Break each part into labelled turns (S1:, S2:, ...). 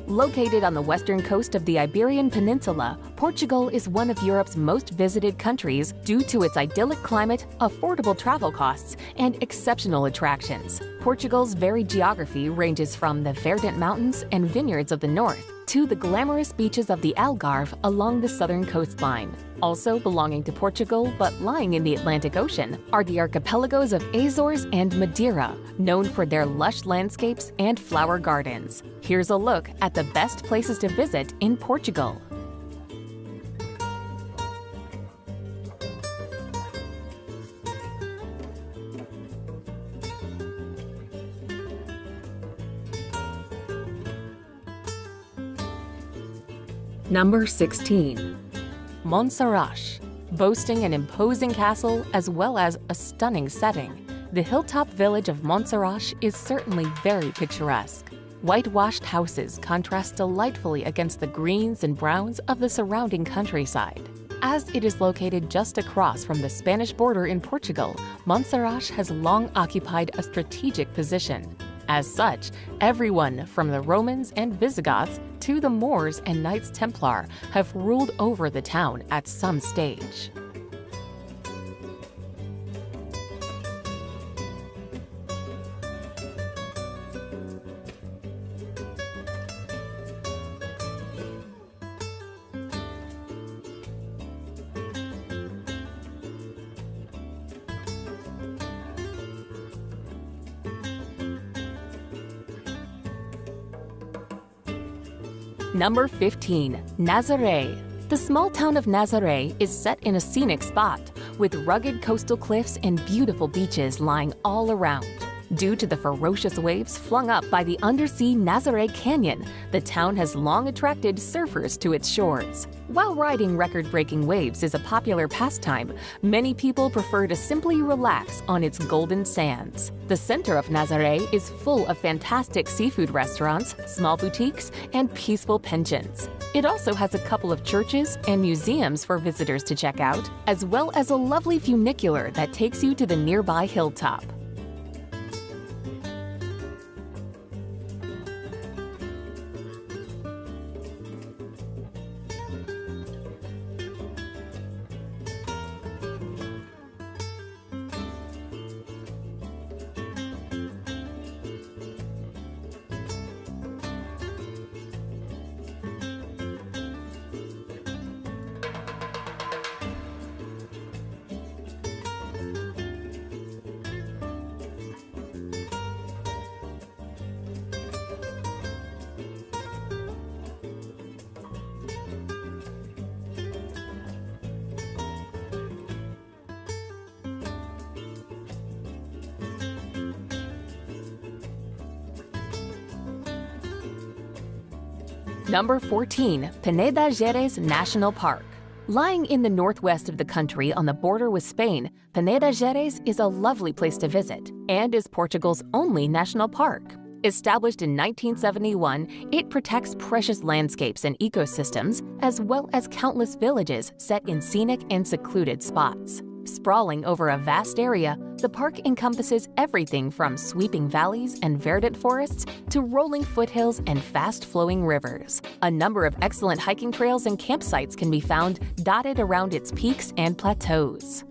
S1: Located on the western coast of the Iberian Peninsula, Portugal is one of Europe's most visited countries due to its idyllic climate, affordable travel costs, and exceptional attractions. Portugal's varied geography ranges from the verdant mountains and vineyards of the north to the glamorous beaches of the Algarve along the southern coastline. Also belonging to Portugal but lying in the Atlantic Ocean are the archipelagos of Azores and Madeira, known for their lush landscapes and flower gardens. Here's a look at the best places to visit in Portugal. Number 16. Montserrat. Boasting an imposing castle as well as a stunning setting, the hilltop village of Montserrat is certainly very picturesque. Whitewashed houses contrast delightfully against the greens and browns of the surrounding countryside. As it is located just across from the Spanish border in Portugal, Montserrat has long occupied a strategic position. As such, everyone from the Romans and Visigoths to the Moors and Knights Templar have ruled over the town at some stage. Number 15. Nazaré. The small town of Nazaré is set in a scenic spot, with rugged coastal cliffs and beautiful beaches lying all around. Due to the ferocious waves flung up by the undersea Nazaré Canyon, the town has long attracted surfers to its shores. While riding record-breaking waves is a popular pastime, many people prefer to simply relax on its golden sands. The center of Nazaré is full of fantastic seafood restaurants, small boutiques, and peaceful pensions. It also has a couple of churches and museums for visitors to check out, as well as a lovely funicular that takes you to the nearby hilltop. Number 14. Peneda Gerês National Park. Lying in the northwest of the country on the border with Spain, Peneda Gerês is a lovely place to visit and is Portugal's only national park. Established in 1971, it protects precious landscapes and ecosystems, as well as countless villages set in scenic and secluded spots. Sprawling over a vast area, the park encompasses everything from sweeping valleys and verdant forests to rolling foothills and fast-flowing rivers. A number of excellent hiking trails and campsites can be found dotted around its peaks and plateaus.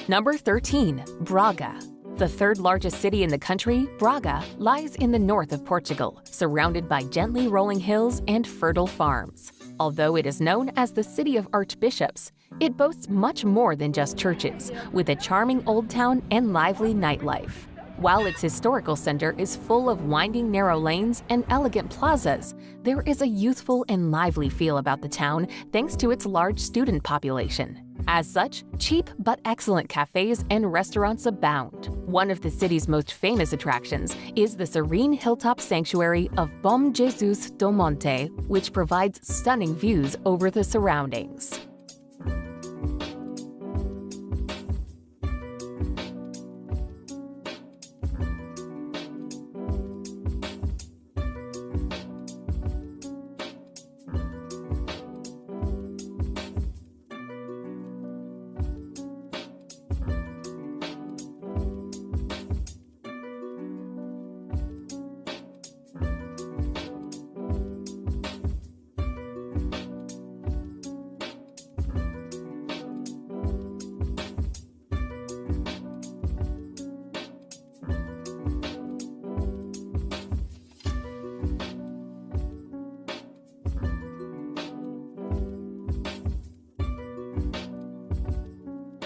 S1: Number 13. Braga. The third largest city in the country, Braga lies in the north of Portugal, surrounded by gently rolling hills and fertile farms. Although it is known as the City of Archbishops, it boasts much more than just churches, with a charming old town and lively nightlife. While its historical center is full of winding narrow lanes and elegant plazas, there is a youthful and lively feel about the town thanks to its large student population. As such, cheap but excellent cafes and restaurants abound. One of the city's most famous attractions is the serene hilltop sanctuary of Bom Jesus do Monte, which provides stunning views over the surroundings.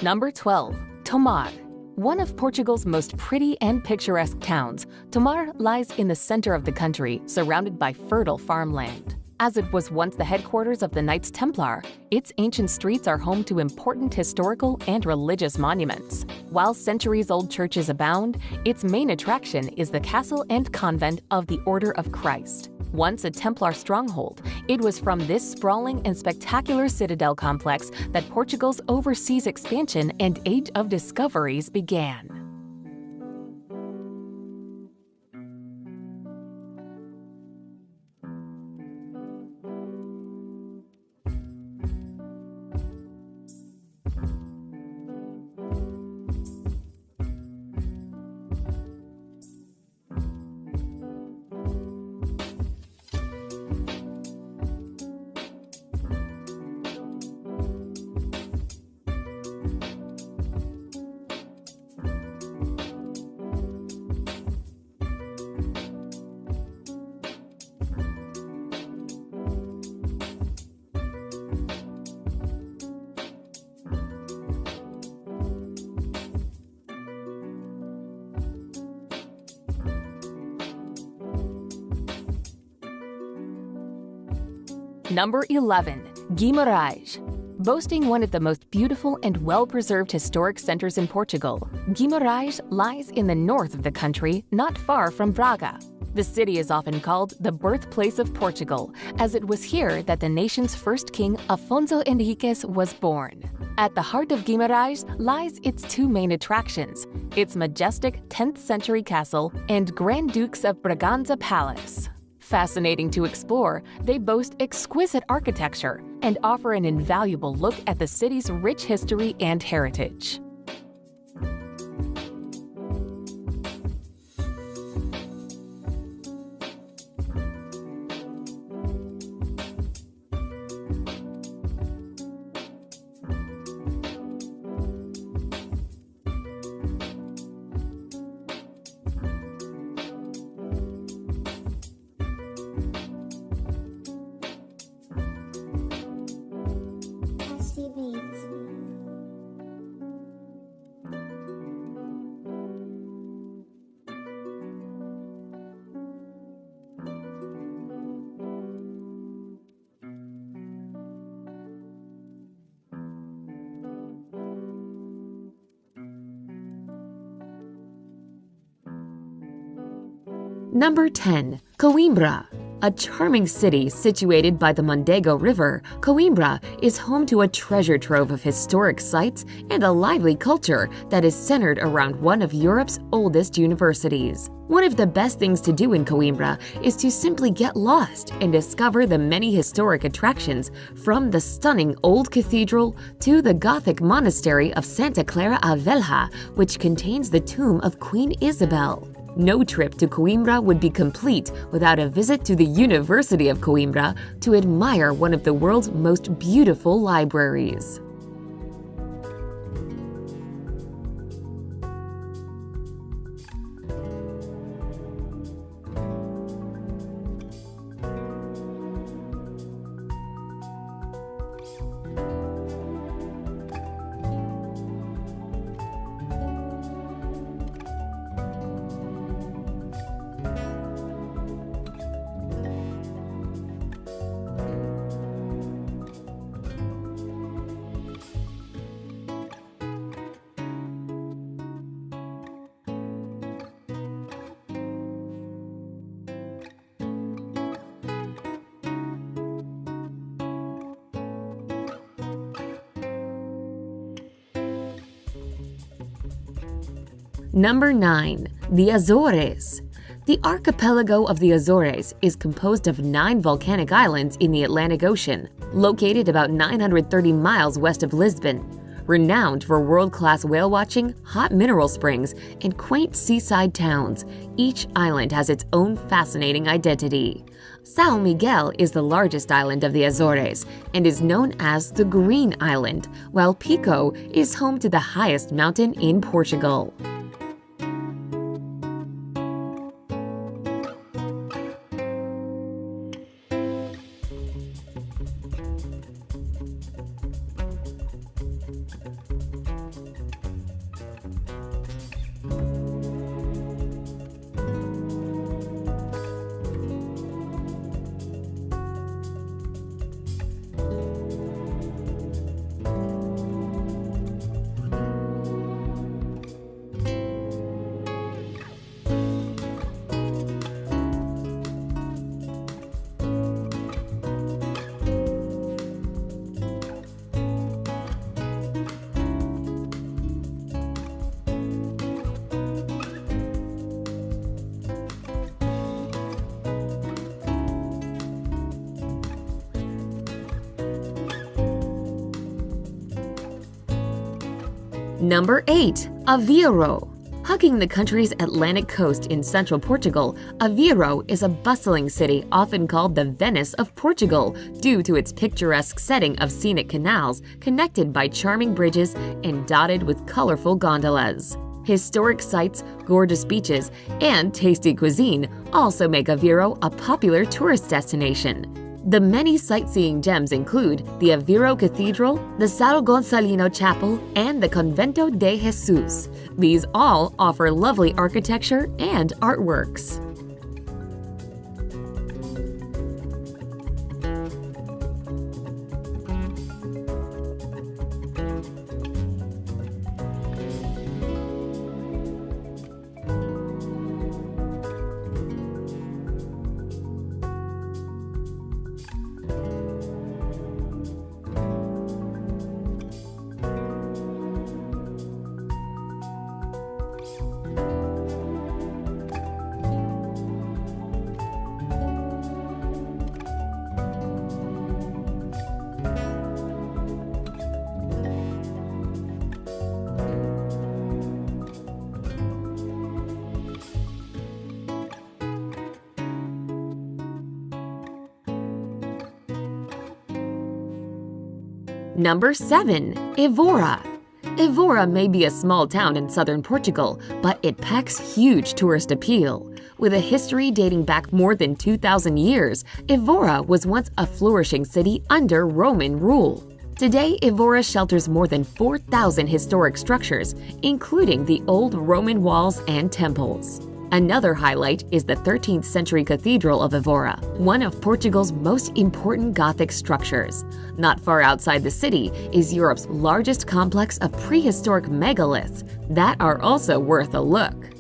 S1: Number 12. Tomar. One of Portugal's most pretty and picturesque towns, Tomar lies in the center of the country, surrounded by fertile farmland. As it was once the headquarters of the Knights Templar, its ancient streets are home to important historical and religious monuments. While centuries-old churches abound, its main attraction is the castle and convent of the Order of Christ. Once a Templar stronghold, it was from this sprawling and spectacular citadel complex that Portugal's overseas expansion and Age of Discoveries began. Number 11. Guimarães. Boasting one of the most beautiful and well-preserved historic centers in Portugal, Guimarães lies in the north of the country, not far from Braga. The city is often called the birthplace of Portugal, as it was here that the nation's first king, Afonso Henriques, was born. At the heart of Guimarães lies its two main attractions, its majestic 10th century castle and Grand Dukes of Braganza Palace. Fascinating to explore, they boast exquisite architecture and offer an invaluable look at the city's rich history and heritage. Number 10. Coimbra. A charming city situated by the Mondego River, Coimbra is home to a treasure trove of historic sites and a lively culture that is centered around one of Europe's oldest universities. One of the best things to do in Coimbra is to simply get lost and discover the many historic attractions, from the stunning old cathedral to the Gothic monastery of Santa Clara a Velha, which contains the tomb of Queen Isabel. No trip to Coimbra would be complete without a visit to the University of Coimbra to admire one of the world's most beautiful libraries. Number 9. The Azores. The archipelago of the Azores is composed of 9 volcanic islands in the Atlantic Ocean, located about 930 miles west of Lisbon. Renowned for world-class whale watching, hot mineral springs, and quaint seaside towns, each island has its own fascinating identity. São Miguel is the largest island of the Azores and is known as the Green Island, while Pico is home to the highest mountain in Portugal. Number 8. Aveiro. Hugging the country's Atlantic coast in central Portugal, Aveiro is a bustling city often called the Venice of Portugal due to its picturesque setting of scenic canals connected by charming bridges and dotted with colorful gondolas. Historic sites, gorgeous beaches, and tasty cuisine also make Aveiro a popular tourist destination. The many sightseeing gems include the Aveiro Cathedral, the São Gonçalino Chapel, and the Convento de Jesus. These all offer lovely architecture and artworks. Number 7. Évora. Évora may be a small town in southern Portugal, but it packs huge tourist appeal. With a history dating back more than 2,000 years, Évora was once a flourishing city under Roman rule. Today, Évora shelters more than 4,000 historic structures, including the old Roman walls and temples. Another highlight is the 13th century Cathedral of Évora, one of Portugal's most important Gothic structures. Not far outside the city is Europe's largest complex of prehistoric megaliths that are also worth a look.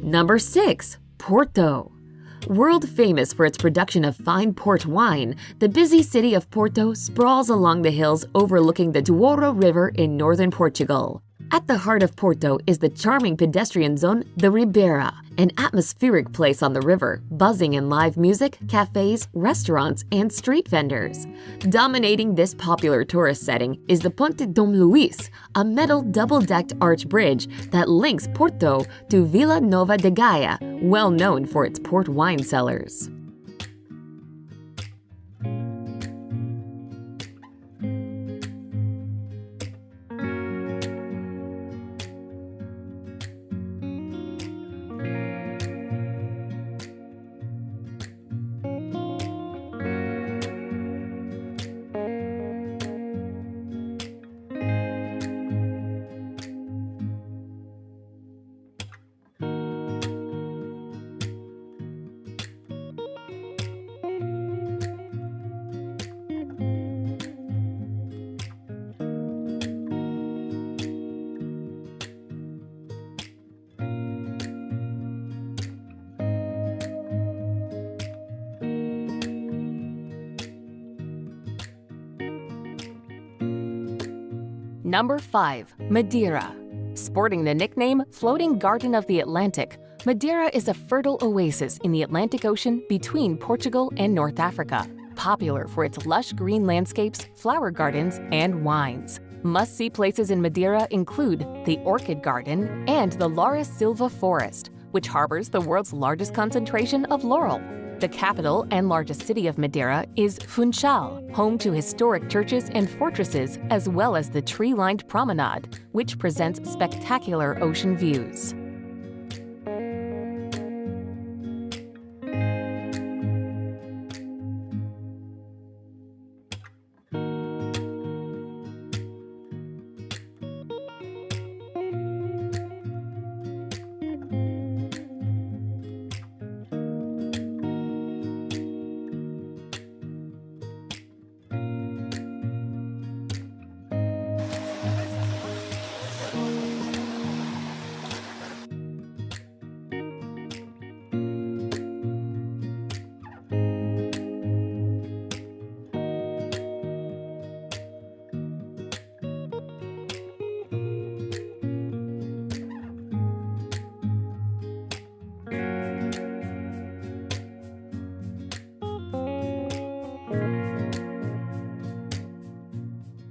S1: Number 6. Porto. World famous for its production of fine port wine, the busy city of Porto sprawls along the hills overlooking the Douro River in northern Portugal. At the heart of Porto is the charming pedestrian zone, the Ribeira, an atmospheric place on the river, buzzing in live music, cafes, restaurants, and street vendors. Dominating this popular tourist setting is the Ponte Dom Luís, a metal double-decked arch bridge that links Porto to Vila Nova de Gaia, well known for its port wine cellars. Number 5. Madeira. Sporting the nickname Floating Garden of the Atlantic, Madeira is a fertile oasis in the Atlantic Ocean between Portugal and North Africa, popular for its lush green landscapes, flower gardens, and wines. Must-see places in Madeira include the Orchid Garden and the Lara Silva Forest, which harbors the world's largest concentration of laurel. The capital and largest city of Madeira is Funchal, home to historic churches and fortresses, as well as the tree-lined promenade, which presents spectacular ocean views.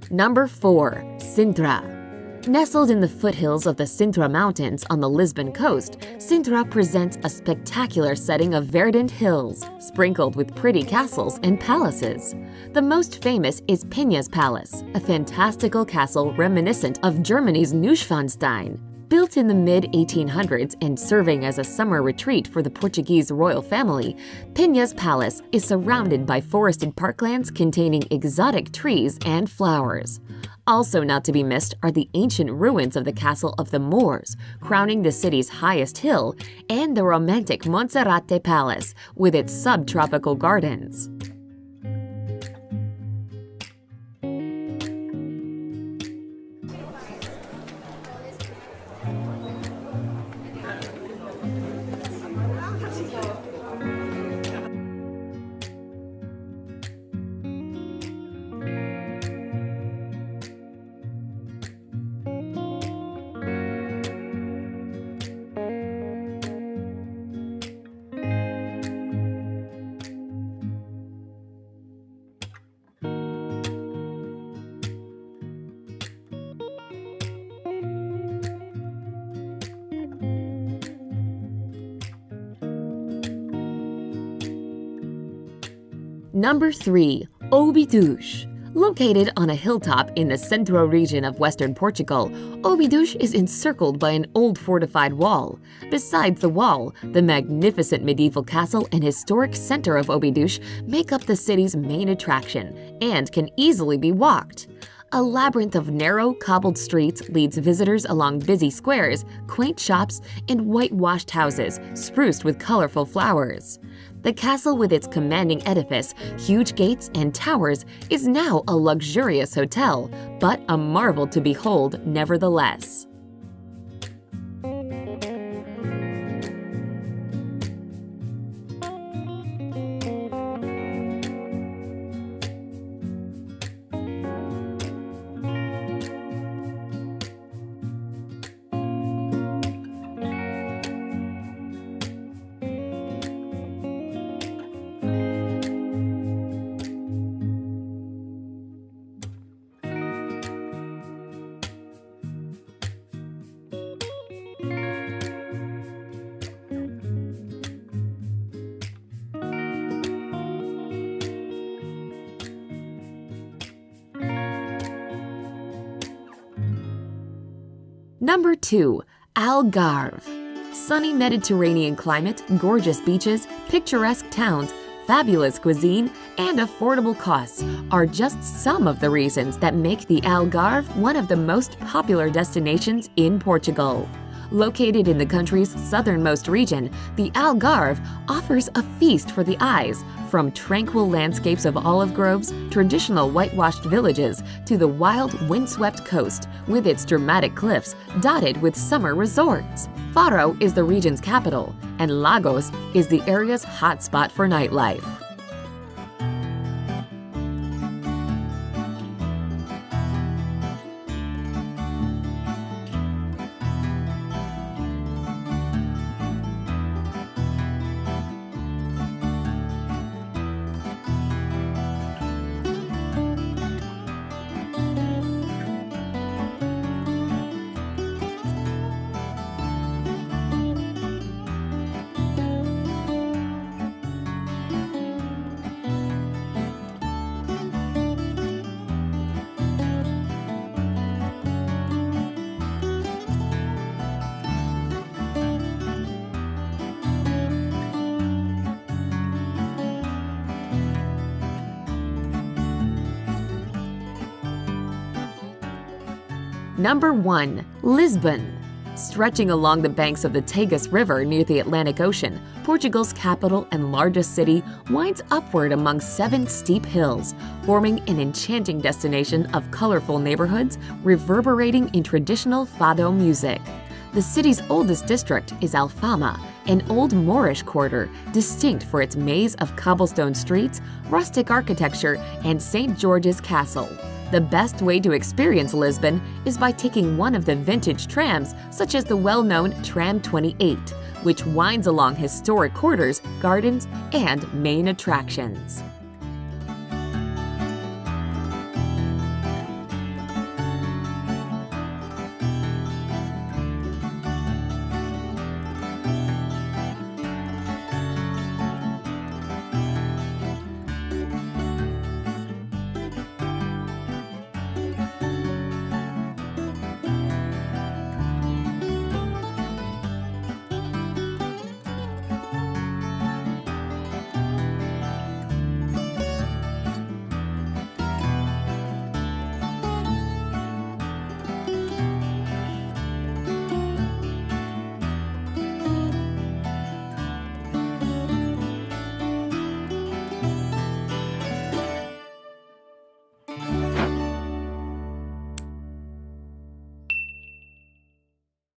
S2: Number 4. Sintra. Nestled in the foothills of the Sintra Mountains on the Lisbon coast, Sintra presents a spectacular setting of verdant hills, sprinkled with pretty castles and palaces. The most famous is Penha's Palace, a fantastical castle reminiscent of Germany's Neuschwanstein. Built in the mid-1800s and serving as a summer retreat for the Portuguese royal family, Penha's Palace is surrounded by forested parklands containing exotic trees and flowers. Also not to be missed are the ancient ruins of the Castle of the Moors, crowning the city's highest hill, and the romantic Monserrate Palace with its subtropical gardens. Number 3. Óbidos. Located on a hilltop in the Centro region of western Portugal, Óbidos is encircled by an old fortified wall. Besides the wall, the magnificent medieval castle and historic center of Óbidos make up the city's main attraction and can easily be walked. A labyrinth of narrow, cobbled streets leads visitors along busy squares, quaint shops, and whitewashed houses spruced with colorful flowers. The castle with its commanding edifice, huge gates, and towers is now a luxurious hotel, but a marvel to behold nevertheless. Number 2. Algarve. Sunny Mediterranean climate, gorgeous beaches, picturesque towns, fabulous cuisine, and affordable costs are just some of the reasons that make the Algarve one of the most popular destinations in Portugal. Located in the country's southernmost region, the Algarve offers a feast for the eyes, from tranquil landscapes of olive groves, traditional whitewashed villages, to the wild, windswept coast, with its dramatic cliffs dotted with summer resorts. Faro is the region's capital, and Lagos is the area's hotspot for nightlife. Number 1. Lisbon. Stretching along the banks of the Tagus River near the Atlantic Ocean, Portugal's capital and largest city winds upward among 7 steep hills, forming an enchanting destination of colorful neighborhoods reverberating in traditional fado music. The city's oldest district is Alfama, an old Moorish quarter distinct for its maze of cobblestone streets, rustic architecture, and St. George's Castle. The best way to experience Lisbon is by taking one of the vintage trams, such as the well-known Tram 28, which winds along historic quarters, gardens, and main attractions.